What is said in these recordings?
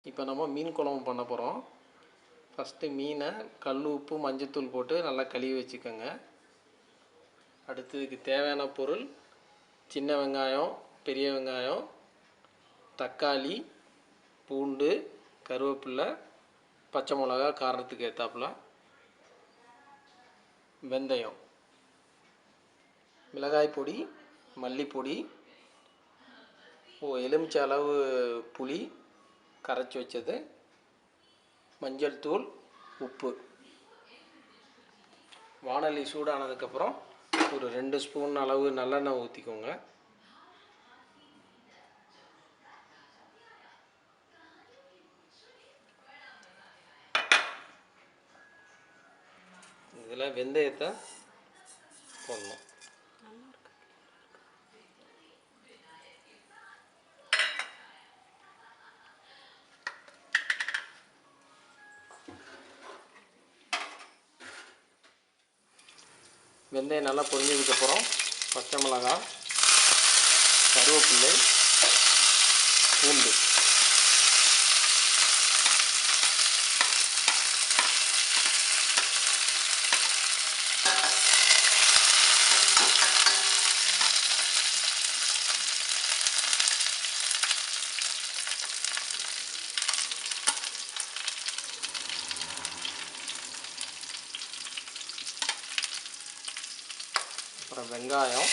இப்போ நம்ம மீன் குழம்பு பண்ண போகிறோம். ஃபஸ்ட்டு மீனை கல் உப்பு மஞ்சத்தூள் போட்டு நல்லா கழுவி வச்சுக்கோங்க. அடுத்து இதுக்கு தேவையான பொருள் சின்ன வெங்காயம், பெரிய வெங்காயம், தக்காளி, பூண்டு, கருவேப்பிலை, பச்சை மிளகா காரத்துக்கு ஏற்றாப்புல, வெந்தயம், மிளகாய் பொடி, மல்லிப்பொடி, எலுமிச்சை அளவு புளி கரைச்சி வச்சது, மஞ்சள் தூள், உப்பு. வாணலி சூடானதுக்கப்புறம் ஒரு 2 ஸ்பூன் அளவு நல்லெண்ணெய் ஊற்றிக்கோங்க. இதில் வெந்தயத்தை போடணும். வெந்தயம் நல்லா பொரிஞ்சதுக்கப்புறம் பச்சை மிளகாய், கருவேப்பிலை, பூண்டு, அப்புறம் வெங்காயம்,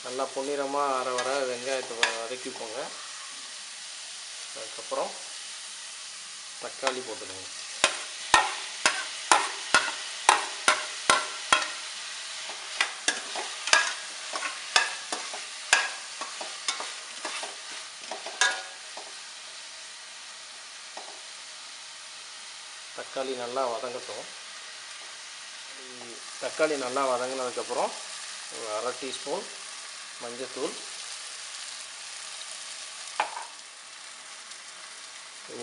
நல்லா பொன்னிறமாக வர வெங்காயத்தை வதக்கிக்கோங்க. அதுக்கப்புறம் தக்காளி போட்டுக்கோங்க. தக்காளி நல்லா வதங்கட்டும். தக்காளி நல்லா வதங்கினதுக்கப்புறம் ஒரு 1/2 டீஸ்பூன் மஞ்சத்தூள்,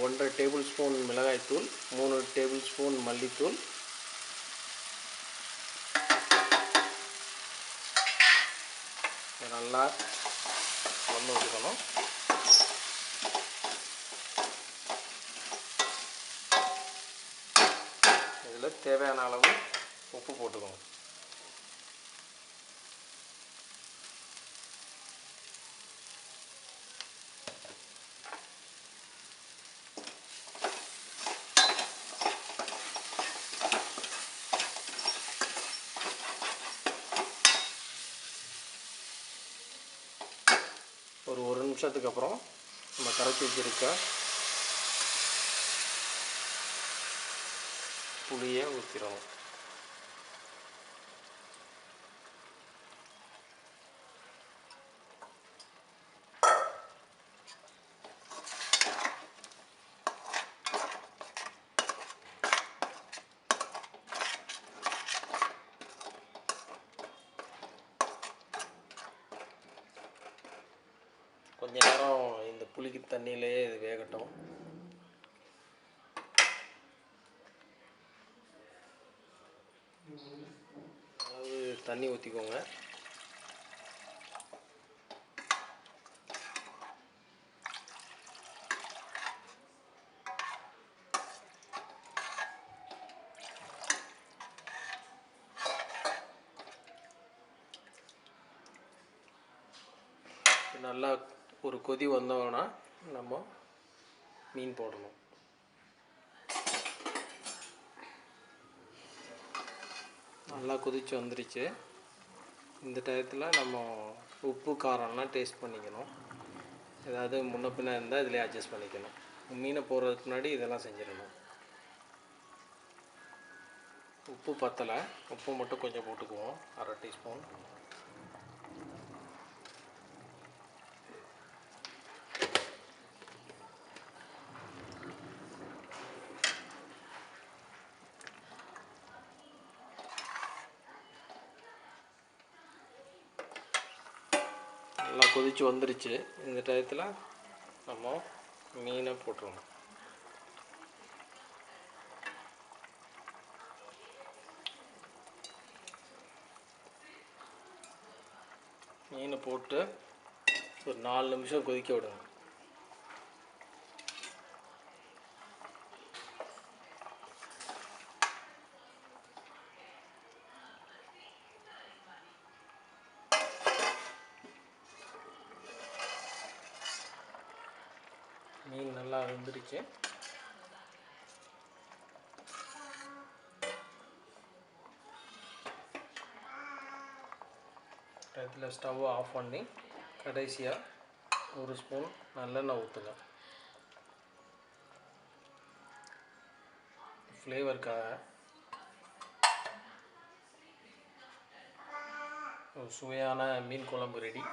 1.5 டேபிள் ஸ்பூன் மிளகாய்த்தூள், 3 டேபிள் ஸ்பூன் மல்லித்தூள், நல்லா கலந்து வச்சுக்கணும். இதில் தேவையான அளவு உப்பு போட்டுக்கோங்க. ஒரு 1 நிமிஷத்துக்கு அப்புறம் நம்ம கரைச்சி வச்சுருக்க புளியை ஊற்றிடணும். கொஞ்ச நேரம் இந்த புளிக்கு தண்ணியிலே இது வேகட்டும். அளவு தண்ணி ஊற்றிக்கோங்க. நல்லா ஒரு கொதி வந்தோன்னா நம்ம மீன் போடணும். நல்லா கொதித்து வந்துருச்சு. இந்த டயத்தில் நம்ம உப்பு காரம்லாம் டேஸ்ட் பண்ணிக்கணும். ஏதாவது முன்ன பின்ன இருந்தால் இதிலே அட்ஜஸ்ட் பண்ணிக்கணும். மீனை போடுறதுக்கு முன்னாடி இதெல்லாம் செஞ்சிடணும். உப்பு பத்தலை, உப்பு மட்டும் கொஞ்சம் போட்டுக்குவோம், 1/2 டீஸ்பூன். நல்லா கொதித்து வந்துருச்சு. இந்த டயத்தில் நம்ம மீனை போட்டுருவோம். மீனை போட்டு ஒரு 4 நிமிஷம் கொதிக்க விடுங்க. மீன் நல்லா வெந்துடுச்சு. இதில் ஸ்டவ் ஆஃப் பண்ணி கடைசியாக 1 ஸ்பூன் நல்லெண்ணெய் ஊற்றுங்க. ஃப்ளேவருக்காக ஒரு சுவையான மீன் குழம்பு ரெடி.